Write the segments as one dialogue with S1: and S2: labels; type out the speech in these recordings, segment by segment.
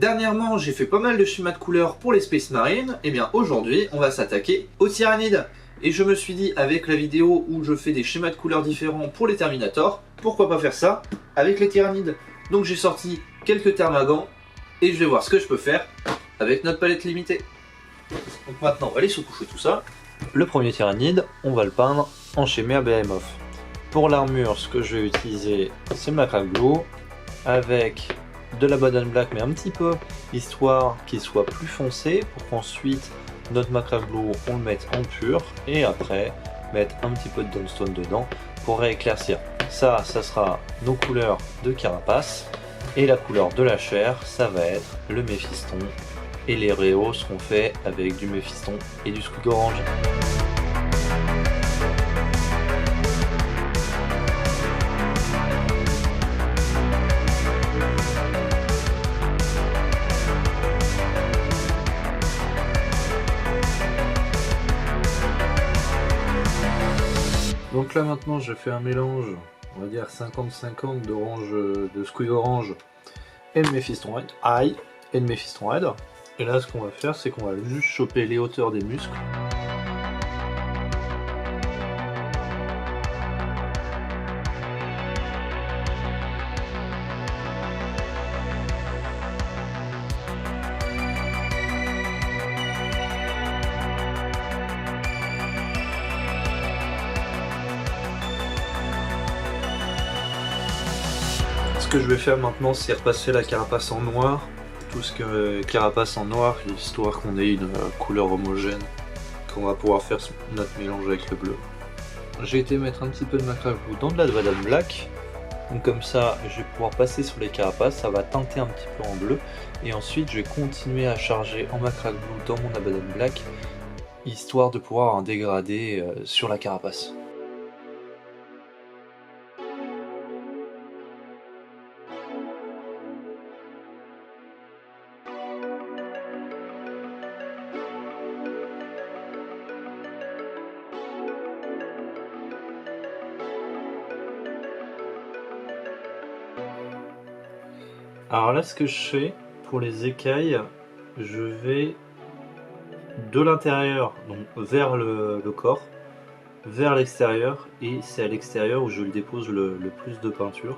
S1: Dernièrement, j'ai fait pas mal de schémas de couleurs pour les Space Marines, et bien aujourd'hui, on va s'attaquer aux Tyrannides. Et je me suis dit, avec la vidéo où je fais des schémas de couleurs différents pour les Terminators, pourquoi pas faire ça avec les Tyrannides. Donc j'ai sorti quelques thermagants, et je vais voir ce que je peux faire avec notre palette limitée. Donc maintenant, on va aller sous-coucher tout ça. Le premier Tyrannide, on va le peindre en schéma Behemoth. Pour l'armure, ce que je vais utiliser, c'est ma crack glue, avec de la Bad Black mais un petit peu, histoire qu'il soit plus foncé pour qu'ensuite notre macra glue on le mette en pur et après mettre un petit peu de Dawnstone dedans pour rééclaircir. Ça sera nos couleurs de carapace et la couleur de la chair, ça va être le Méphiston et les réaux seront faits avec du Méphiston et du Squig Orange. Donc là maintenant je fais un mélange, on va dire 50-50 d'orange, de Squig Orange et de Méphiston Red, et de Méphiston Red. Et là ce qu'on va faire c'est qu'on va juste choper les hauteurs des muscles. Ce que je vais faire maintenant, c'est repasser la carapace en noir, tout ce que carapace en noir, histoire qu'on ait une couleur homogène, qu'on va pouvoir faire notre mélange avec le bleu. J'ai été mettre un petit peu de macra glue dans de la Bad Black, donc comme ça je vais pouvoir passer sur les carapaces, ça va teinter un petit peu en bleu, et ensuite je vais continuer à charger en macra glue dans mon Bad Black, histoire de pouvoir un dégradé sur la carapace. Alors là, ce que je fais pour les écailles, je vais de l'intérieur, donc vers le corps, vers l'extérieur, et c'est à l'extérieur où je le dépose le plus de peinture.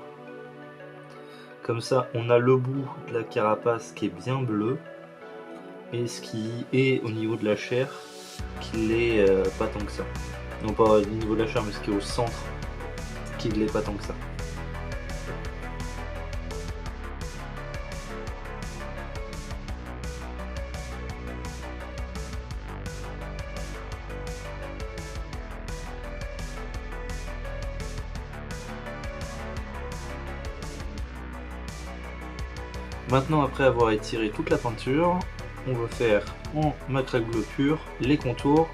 S1: Comme ça, on a le bout de la carapace qui est bien bleu, et ce qui est au niveau de la chair, qui l'est pas tant que ça. Non pas au niveau de la chair, mais ce qui est au centre, qui ne l'est pas tant que ça. Maintenant, après avoir étiré toute la peinture, on va faire en macra glue pur les contours.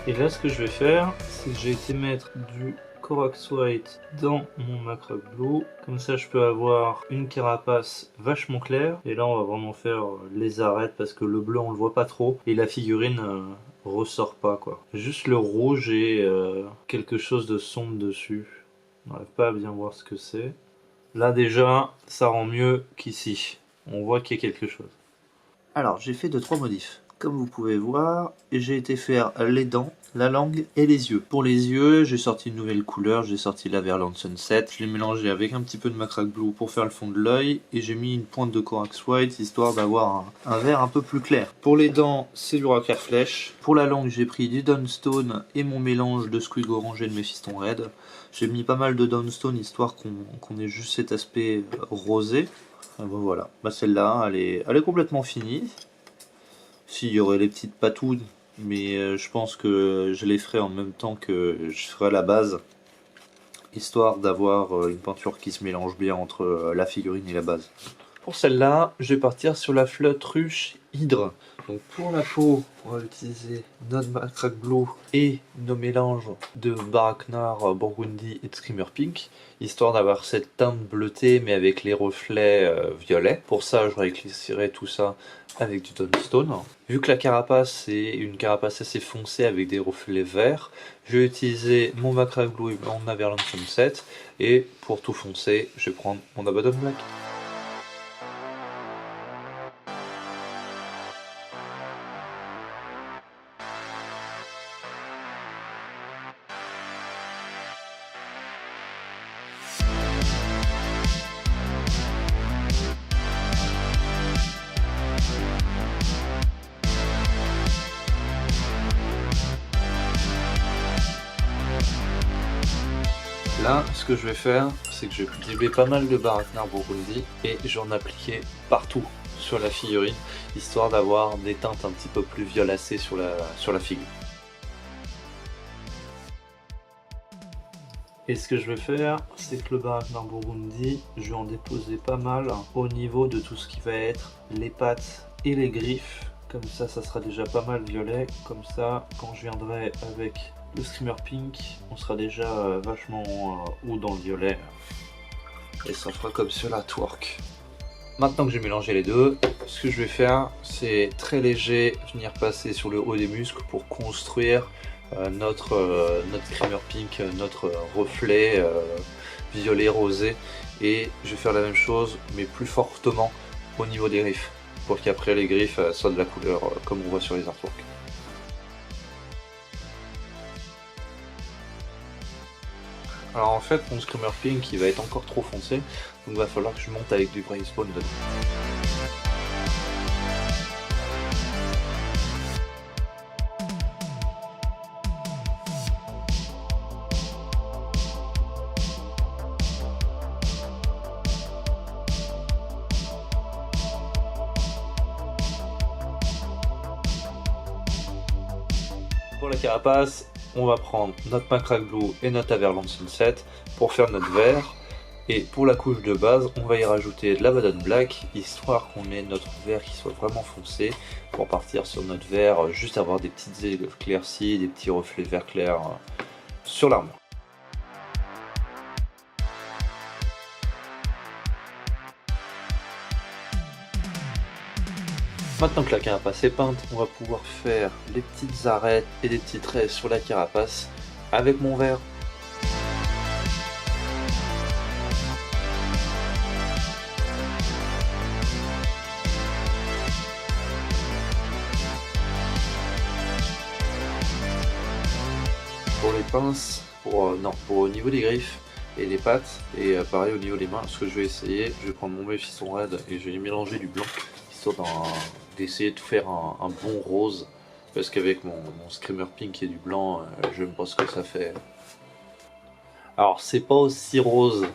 S1: Et là, ce que je vais faire, c'est que j'ai été mettre du Corax White dans mon macra glue. Comme ça, je peux avoir une carapace vachement claire. Et là, on va vraiment faire les arêtes parce que le bleu, on le voit pas trop. Et la figurine ressort pas, quoi. Juste le rouge et quelque chose de sombre dessus. On n'arrive pas à bien voir ce que c'est. Là, déjà, ça rend mieux qu'ici. On voit qu'il y a quelque chose. Alors, j'ai fait 2-3 modifs. Comme vous pouvez voir, j'ai été faire les dents, la langue et les yeux. Pour les yeux, j'ai sorti une nouvelle couleur, j'ai sorti la Verland Sunset. Je l'ai mélangé avec un petit peu de macra glue pour faire le fond de l'œil. Et j'ai mis une pointe de Corax White, histoire d'avoir un vert un peu plus clair. Pour les dents, c'est du Rocaire Flèche. Pour la langue, j'ai pris du Dawnstone et mon mélange de Squig Orange et de Méphiston Red. J'ai mis pas mal de Dawnstone, histoire qu'on ait juste cet aspect rosé. Et bon, voilà, celle-là, elle est complètement finie. S'il y aurait les petites patounes, mais je pense que je les ferai en même temps que je ferai la base, histoire d'avoir une peinture qui se mélange bien entre la figurine et la base. Pour celle-là, je vais partir sur la flotte ruche hydre. Donc pour la peau, on va utiliser notre Macrack Blue et nos mélanges de Barak Noir, Burgundy et de Screamer Pink, histoire d'avoir cette teinte bleutée mais avec les reflets violets. Pour ça, je rééclaircirai tout ça avec du Dawnstone. Vu que la carapace est une carapace assez foncée avec des reflets verts, je vais utiliser mon Macrack Blue et mon Averland Sunset, et pour tout foncer, je vais prendre mon Abaddon Black. Là, ce que je vais faire, c'est que je vais diluer pas mal de Barak Noir Burgundy et je vais en appliquer partout sur la figurine, histoire d'avoir des teintes un petit peu plus violacées sur la figure. Et ce que je vais faire, c'est que le Barak Noir Burgundy, je vais en déposer pas mal au niveau de tout ce qui va être les pattes et les griffes. Comme ça sera déjà pas mal violet. Comme ça, quand je viendrai avec le Screamer Pink, on sera déjà vachement haut dans le violet. Et ça fera comme sur la twerk. Maintenant que j'ai mélangé les deux, ce que je vais faire, c'est très léger, venir passer sur le haut des muscles pour construire notre Screamer Pink, notre reflet violet rosé. Et je vais faire la même chose, mais plus fortement au niveau des griffes, pour qu'après les griffes soient de la couleur comme on voit sur les artworks. Alors en fait, mon Screamer Pink il va être encore trop foncé, donc il va falloir que je monte avec du Brave Spawn dedans. Pour la carapace, on va prendre notre Macrack Blue et notre Averland Sunset pour faire notre vert. Et pour la couche de base, on va y rajouter de l'Abaddon Black, histoire qu'on ait notre vert qui soit vraiment foncé, pour partir sur notre vert, juste avoir des petites éclaircies, des petits reflets vert clair sur l'armure. Maintenant que la carapace est peinte, on va pouvoir faire les petites arêtes et des petits traits sur la carapace avec mon verre. Pour les pinces, pour au niveau des griffes et les pattes, et pareil au niveau des mains, ce que je vais essayer, je vais prendre mon Méphiston Red et je vais y mélanger du blanc, histoire d'essayer de faire un bon rose, parce qu'avec mon Screamer Pink et du blanc, j'aime pas ce que ça fait. Alors c'est pas aussi rose,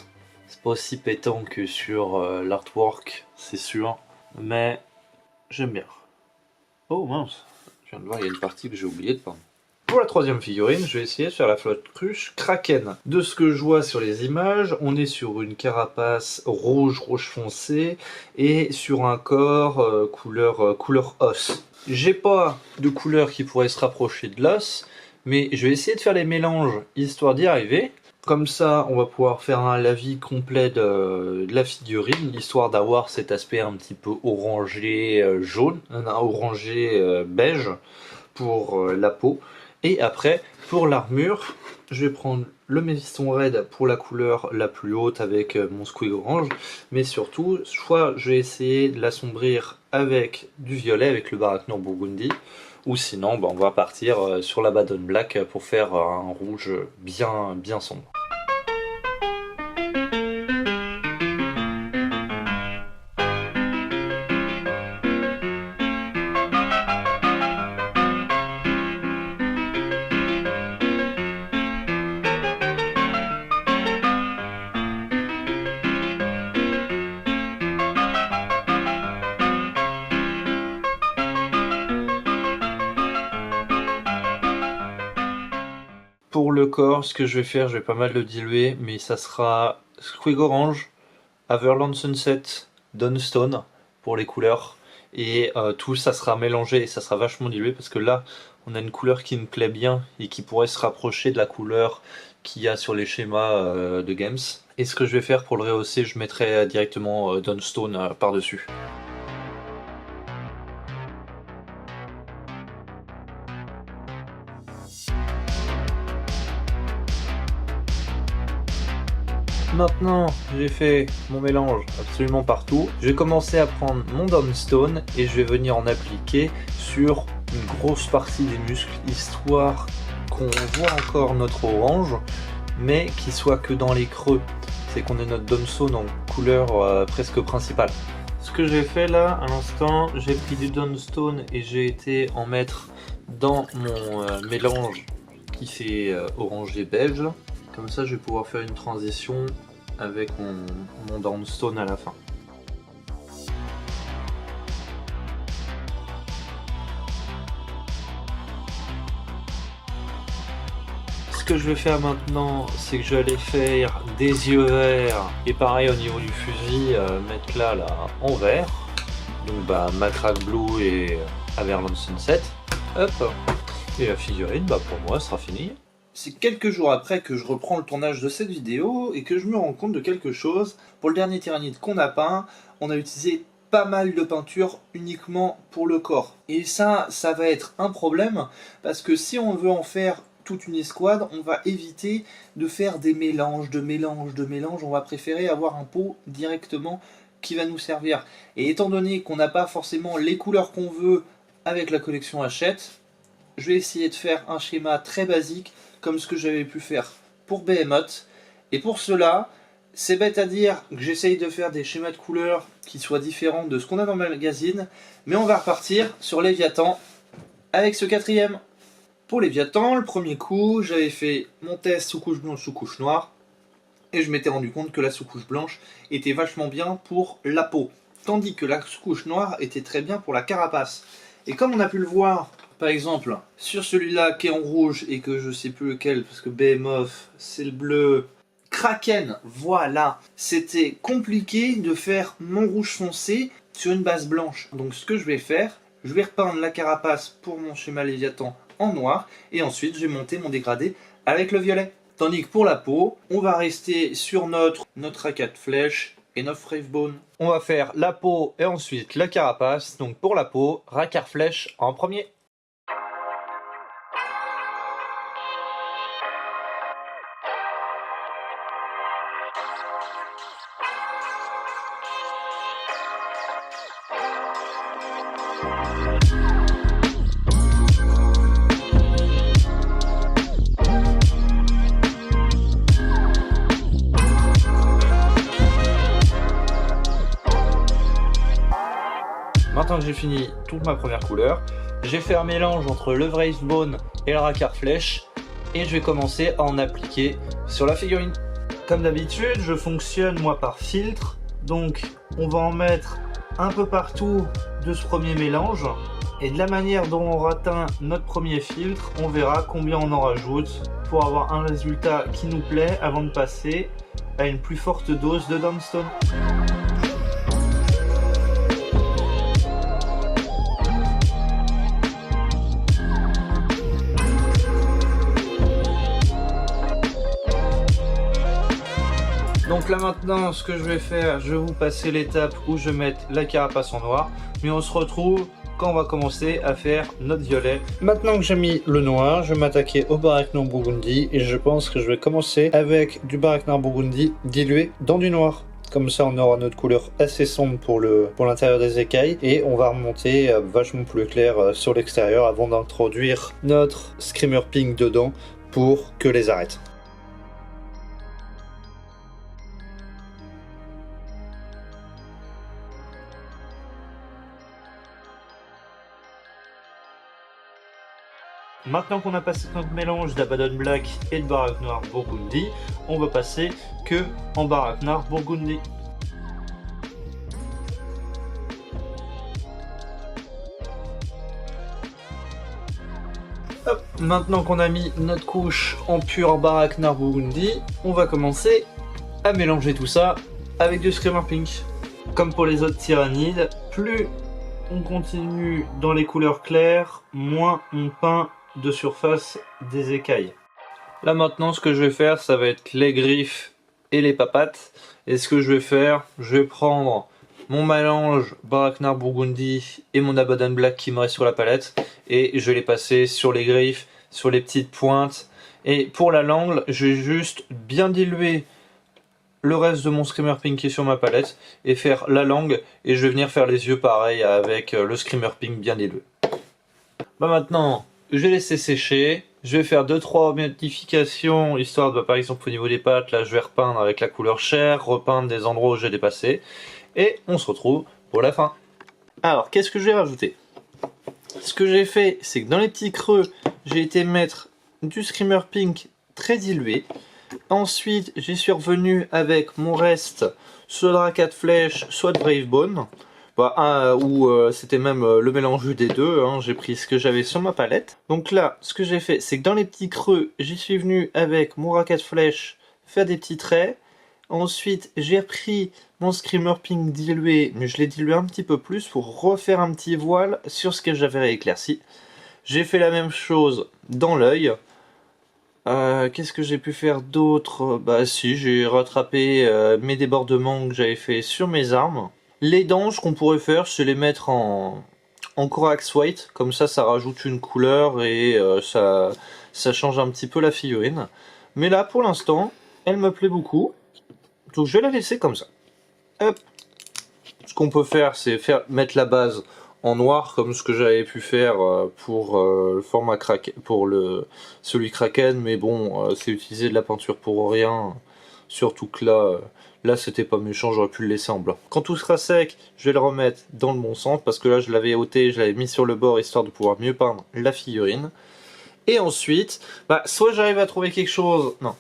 S1: c'est pas aussi pétant que sur l'artwork, c'est sûr, mais j'aime bien. Oh mince, je viens de voir, il y a une partie que j'ai oublié de peindre. Pour la troisième figurine, je vais essayer de faire la flotte ruche Kraken. De ce que je vois sur les images, on est sur une carapace rouge foncé et sur un corps couleur os. J'ai pas de couleur qui pourrait se rapprocher de l'os, mais je vais essayer de faire les mélanges histoire d'y arriver. Comme ça, on va pouvoir faire un lavis complet de la figurine, histoire d'avoir cet aspect un petit peu orangé jaune, un orangé beige pour la peau. Et après, pour l'armure, je vais prendre le Méphiston Red pour la couleur la plus haute avec mon Squig Orange, mais surtout, soit je vais essayer de l'assombrir avec du violet, avec le Barak Noir Burgundy, ou sinon on va partir sur l'Abaddon Black pour faire un rouge bien sombre. Pour le corps, ce que je vais faire, je vais pas mal le diluer, mais ça sera Squig Orange, Averland Sunset, Dawnstone pour les couleurs. Et tout ça sera mélangé et ça sera vachement dilué parce que là on a une couleur qui me plaît bien et qui pourrait se rapprocher de la couleur qu'il y a sur les schémas de Games. Et ce que je vais faire pour le rehausser, je mettrai directement Dawnstone par-dessus. Maintenant, j'ai fait mon mélange absolument partout. Je vais commencer à prendre mon Dawnstone et je vais venir en appliquer sur une grosse partie des muscles, histoire qu'on voit encore notre orange, mais qu'il soit que dans les creux. C'est qu'on ait notre Dawnstone en couleur presque principale. Ce que j'ai fait là, à l'instant, j'ai pris du Dawnstone et j'ai été en mettre dans mon mélange qui fait orangé beige. Comme ça, je vais pouvoir faire une transition avec mon Dawnstone à la fin. Ce que je vais faire maintenant, c'est que je vais aller faire des yeux verts et pareil au niveau du fusil, mettre là en vert. Donc Macrack Blue et Averland Sunset. Hop. Et la figurine, pour moi, sera finie. C'est quelques jours après que je reprends le tournage de cette vidéo et que je me rends compte de quelque chose. Pour le dernier Tyrannide qu'on a peint, on a utilisé pas mal de peinture uniquement pour le corps. Et ça va être un problème parce que si on veut en faire toute une escouade, on va éviter de faire des mélanges, on va préférer avoir un pot directement qui va nous servir. Et étant donné qu'on n'a pas forcément les couleurs qu'on veut avec la collection Hachette, je vais essayer de faire un schéma très basique comme ce que j'avais pu faire pour Behemoth. Et pour cela, c'est bête à dire que j'essaye de faire des schémas de couleurs qui soient différents de ce qu'on a dans le magazine, mais on va repartir sur Léviathan avec ce quatrième. Pour Léviathan, le premier coup, j'avais fait mon test sous couche blanche, sous couche noire, et je m'étais rendu compte que la sous-couche blanche était vachement bien pour la peau, tandis que la sous-couche noire était très bien pour la carapace. Et comme on a pu le voir, par exemple, sur celui-là qui est en rouge et que je sais plus lequel, parce que Behemoth, c'est le bleu, Kraken, voilà, c'était compliqué de faire mon rouge foncé sur une base blanche. Donc ce que je vais faire, je vais repeindre la carapace pour mon schéma Léviathan en noir, et ensuite je vais monter mon dégradé avec le violet. Tandis que pour la peau, on va rester sur notre A4 flèche et notre Bravebone. On va faire la peau et ensuite la carapace. Donc pour la peau, Racar flèche en premier. Maintenant que j'ai fini toute ma première couleur, j'ai fait un mélange entre le Bravebone et le Racar flèche et je vais commencer à en appliquer sur la figurine. Comme d'habitude, je fonctionne moi par filtre, donc on va en mettre un peu partout de ce premier mélange et de la manière dont on atteint notre premier filtre, on verra combien on en rajoute pour avoir un résultat qui nous plaît avant de passer à une plus forte dose de Dawnstone. Donc là maintenant, ce que je vais faire, je vais vous passer l'étape où je vais mettre la carapace en noir, mais on se retrouve quand on va commencer à faire notre violet. Maintenant que j'ai mis le noir, je vais m'attaquer au Barak Noir Burgundy et je pense que je vais commencer avec du Barak Noir Burgundy dilué dans du noir. Comme ça on aura notre couleur assez sombre pour l'intérieur des écailles et on va remonter vachement plus clair sur l'extérieur avant d'introduire notre Screamer Pink dedans pour que les arrête. Maintenant qu'on a passé notre mélange d'Abaddon Black et de Barak Noir Burgundy, on va passer que en Barak Noir Burgundy. Hop. Maintenant qu'on a mis notre couche en pur Barak Noir Burgundy, on va commencer à mélanger tout ça avec du Screamer Pink. Comme pour les autres tyrannides, plus on continue dans les couleurs claires, moins on peint de surface des écailles. Là maintenant, ce que je vais faire, ça va être les griffes et les papates. Et ce que je vais faire, je vais prendre mon mélange Baraknar Burgundy et mon Abaddon Black qui me reste sur la palette, et je vais les passer sur les griffes, sur les petites pointes. Et pour la langue, je vais juste bien diluer le reste de mon Screamer Pink qui est sur ma palette et faire la langue, et je vais venir faire les yeux pareil avec le Screamer Pink bien dilué. Bah maintenant, je vais laisser sécher. Je vais faire 2-3 modifications, histoire de, par exemple au niveau des pattes, là je vais repeindre avec la couleur chair, repeindre des endroits où j'ai dépassé. Et on se retrouve pour la fin. Alors, qu'est-ce que je vais rajouter? Ce que j'ai fait, c'est que dans les petits creux, j'ai été mettre du Screamer Pink très dilué. Ensuite, j'y suis revenu avec mon reste, soit de Racat Flèche, soit de Bravebone. Bah, c'était même le mélange des deux, hein. J'ai pris ce que j'avais sur ma palette. Donc là, ce que j'ai fait, c'est que dans les petits creux, j'y suis venu avec mon Racat Flèche faire des petits traits. Ensuite, j'ai repris mon Screamer Pink dilué, mais je l'ai dilué un petit peu plus pour refaire un petit voile sur ce que j'avais éclairci. J'ai fait la même chose dans l'œil. Qu'est-ce que j'ai pu faire d'autre? Bah si, j'ai rattrapé mes débordements que j'avais fait sur mes armes. Les dents, ce qu'on pourrait faire, c'est les mettre en Corax White. Comme ça rajoute une couleur et ça change un petit peu la figurine. Mais là, pour l'instant, elle me plaît beaucoup. Donc je vais la laisser comme ça. Hop. Ce qu'on peut faire, c'est mettre la base en noir, comme ce que j'avais pu faire pour le format Kraken, pour celui Kraken, mais bon, c'est utiliser de la peinture pour rien. Surtout que là c'était pas méchant, j'aurais pu le laisser en blanc. Quand tout sera sec, je vais le remettre dans le bon centre, parce que là je l'avais ôté, je l'avais mis sur le bord, histoire de pouvoir mieux peindre la figurine. Et ensuite, soit j'arrive à trouver quelque chose... Non.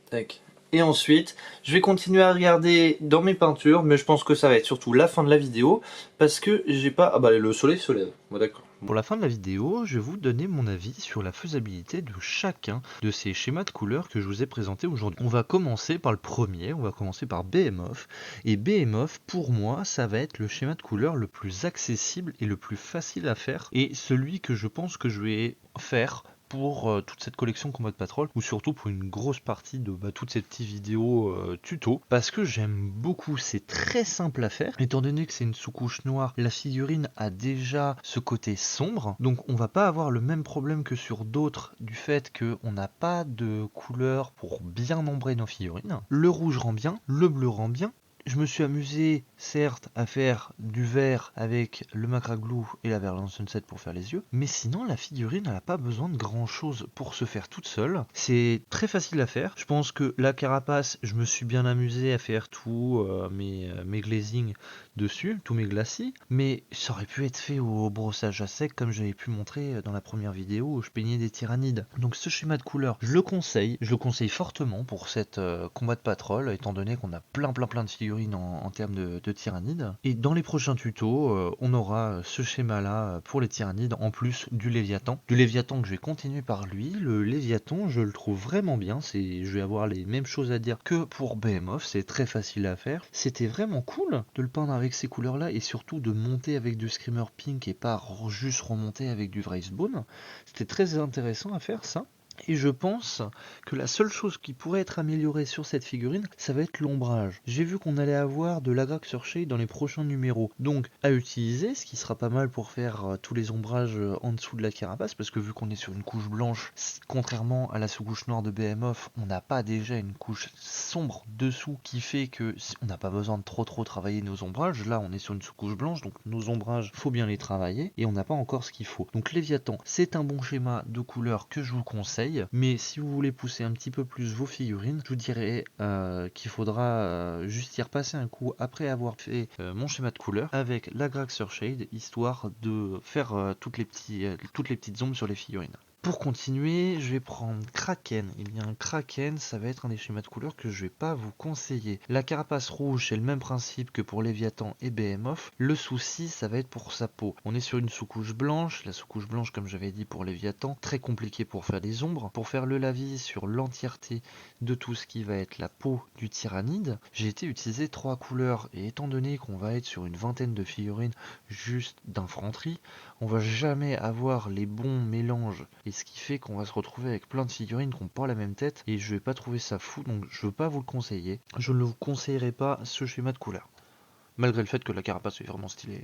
S1: Tac. Et ensuite, je vais continuer à regarder dans mes peintures, mais je pense que ça va être surtout la fin de la vidéo, parce que j'ai pas... Ah bah le soleil se lève, bon, d'accord.
S2: Pour la fin de la vidéo, je vais vous donner mon avis sur la faisabilité de chacun de ces schémas de couleurs que je vous ai présentés aujourd'hui. On va commencer par le premier, on va commencer par Behemoth. Et Behemoth, pour moi, ça va être le schéma de couleurs le plus accessible et le plus facile à faire, et celui que je pense que je vais faire pour toute cette collection Combat Patrol, ou surtout pour une grosse partie de toutes ces petites vidéos tuto, parce que j'aime beaucoup, c'est très simple à faire, étant donné que c'est une sous-couche noire, la figurine a déjà ce côté sombre, donc on va pas avoir le même problème que sur d'autres, du fait qu'on n'a pas de couleur pour bien ombrer nos figurines. Le rouge rend bien, le bleu rend bien. Je me suis amusé, certes, à faire du vert avec le Macra Glue et la Verlan Sunset pour faire les yeux, mais sinon la figurine n'a pas besoin de grand chose pour se faire toute seule. C'est très facile à faire. Je pense que la carapace, je me suis bien amusé à faire tous mes glazings dessus, tous mes glacis, mais ça aurait pu être fait au brossage à sec comme j'avais pu montrer dans la première vidéo où je peignais des tyrannides. Donc ce schéma de couleur, je le conseille fortement pour cette combat de patrol, étant donné qu'on a plein de figurines en termes de tyrannides. Et dans les prochains tutos, on aura ce schéma là pour les tyrannides, en plus du Léviathan. Du Léviathan que je vais continuer par lui. Le Léviathan, je le trouve vraiment bien, je vais avoir les mêmes choses à dire que pour Behemoth, c'est très facile à faire. C'était vraiment cool de le peindre avec ces couleurs là, et surtout de monter avec du Screamer Pink et pas juste remonter avec du Bone. C'était très intéressant à faire ça. Et je pense que la seule chose qui pourrait être améliorée sur cette figurine, ça va être l'ombrage. J'ai vu qu'on allait avoir de l'Agrax Surshade dans les prochains numéros, donc à utiliser, ce qui sera pas mal pour faire tous les ombrages en dessous de la carapace, parce que vu qu'on est sur une couche blanche, contrairement à la sous-couche noire de Behemoth, on n'a pas déjà une couche sombre dessous qui fait que on n'a pas besoin de trop travailler nos ombrages. Là on est sur une sous-couche blanche, donc nos ombrages, faut bien les travailler, et on n'a pas encore ce qu'il faut. Donc Léviathan, c'est un bon schéma de couleur que je vous conseille. Mais si vous voulez pousser un petit peu plus vos figurines, je vous dirais qu'il faudra juste y repasser un coup après avoir fait mon schéma de couleur avec la Grax Surshade, histoire de faire toutes les petites ombres sur les figurines. Pour continuer, je vais prendre Kraken. Et bien Kraken, ça va être un des schémas de couleurs que je vais pas vous conseiller. La carapace rouge, c'est le même principe que pour Léviathan et Behemoth. Le souci, ça va être pour sa peau. On est sur une sous-couche blanche. La sous-couche blanche, comme j'avais dit pour Léviathan, très compliqué pour faire des ombres. Pour faire le lavis sur l'entièreté de tout ce qui va être la peau du tyrannide, j'ai été utiliser 3 couleurs. Et étant donné qu'on va être sur une vingtaine de figurines juste d'infanterie, on va jamais avoir les bons mélanges. Et ce qui fait qu'on va se retrouver avec plein de figurines qui n'ont pas la même tête. Et je vais pas trouver ça fou, donc je veux pas vous le conseiller. Je ne vous conseillerai pas ce schéma de couleur. Malgré le fait que la carapace est vraiment stylée.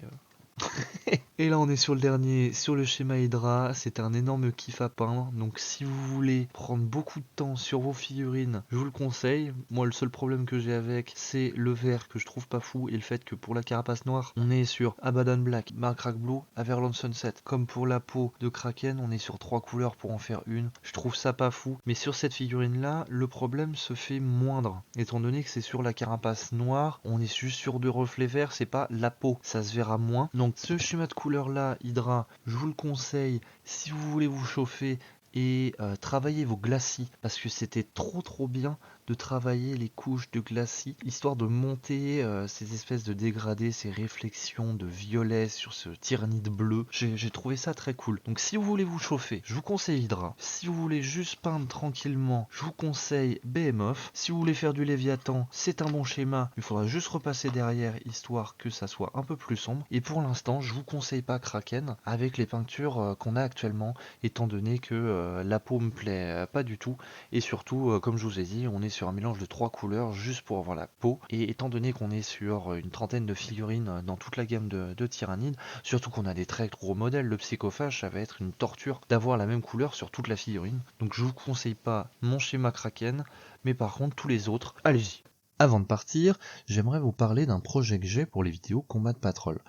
S2: Et là on est sur le dernier, sur le schéma Hydra, c'est un énorme kiff à peindre, donc si vous voulez prendre beaucoup de temps sur vos figurines, je vous le conseille. Moi le seul problème que j'ai avec, c'est le vert que je trouve pas fou, et le fait que pour la carapace noire, on est sur Abaddon Black, Markrak Blue, Averland Sunset. Comme pour la peau de Kraken, on est sur 3 couleurs pour en faire une, je trouve ça pas fou, mais sur cette figurine là, le problème se fait moindre, étant donné que c'est sur la carapace noire, on est juste sur 2 reflets verts, c'est pas la peau, ça se verra moins. Donc ce schéma de couleur là, Hydra, je vous le conseille si vous voulez vous chauffer et travailler vos glacis, parce que c'était trop bien de travailler les couches de glacis, histoire de monter ces espèces de dégradés, ces réflexions de violet sur ce tyrannide bleu. J'ai trouvé ça très cool. Donc si vous voulez vous chauffer, je vous conseille Hydra. Si vous voulez juste peindre tranquillement, je vous conseille Behemoth. Si vous voulez faire du Léviathan, c'est un bon schéma. Il faudra juste repasser derrière, histoire que ça soit un peu plus sombre. Et pour l'instant, je vous conseille pas Kraken, avec les peintures qu'on a actuellement, étant donné que la peau me plaît pas du tout. Et surtout, comme je vous ai dit, on est sur un mélange de 3 couleurs juste pour avoir la peau. Et étant donné qu'on est sur une trentaine de figurines dans toute la gamme de Tyrannide, surtout qu'on a des très gros modèles, le Psychophage, ça va être une torture d'avoir la même couleur sur toute la figurine. Donc je vous conseille pas mon schéma Kraken, mais par contre tous les autres, allez-y. Avant de partir, j'aimerais vous parler d'un projet que j'ai pour les vidéos Combat Patrol.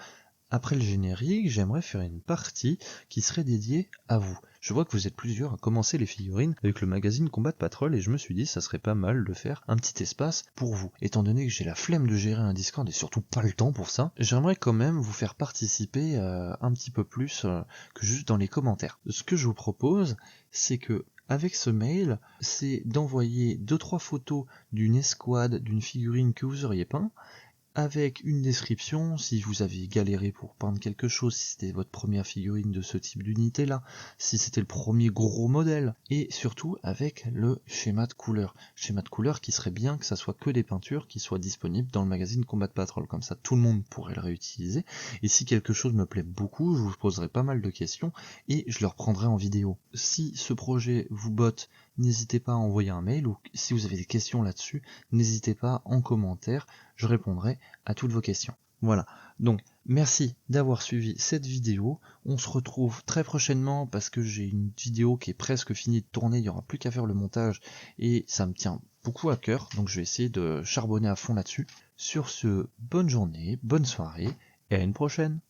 S2: Après le générique, j'aimerais faire une partie qui serait dédiée à vous. Je vois que vous êtes plusieurs à commencer les figurines avec le magazine Combat Patrol et je me suis dit ça serait pas mal de faire un petit espace pour vous. Étant donné que j'ai la flemme de gérer un Discord et surtout pas le temps pour ça, j'aimerais quand même vous faire participer un petit peu plus que juste dans les commentaires. Ce que je vous propose, c'est que avec ce mail, c'est d'envoyer 2-3 photos d'une escouade, d'une figurine que vous auriez peint, avec une description, si vous avez galéré pour peindre quelque chose, si c'était votre première figurine de ce type d'unité là, si c'était le premier gros modèle, et surtout avec le schéma de couleur. Schéma de couleur qui serait bien que ça soit que des peintures qui soient disponibles dans le magazine Combat Patrol, comme ça tout le monde pourrait le réutiliser, et si quelque chose me plaît beaucoup, je vous poserai pas mal de questions, et je le reprendrai en vidéo. Si ce projet vous botte, n'hésitez pas à envoyer un mail, ou si vous avez des questions là-dessus, n'hésitez pas en commentaire, je répondrai à toutes vos questions. Voilà, donc merci d'avoir suivi cette vidéo, on se retrouve très prochainement parce que j'ai une vidéo qui est presque finie de tourner, il n'y aura plus qu'à faire le montage et ça me tient beaucoup à cœur, donc je vais essayer de charbonner à fond là-dessus. Sur ce, bonne journée, bonne soirée et à une prochaine.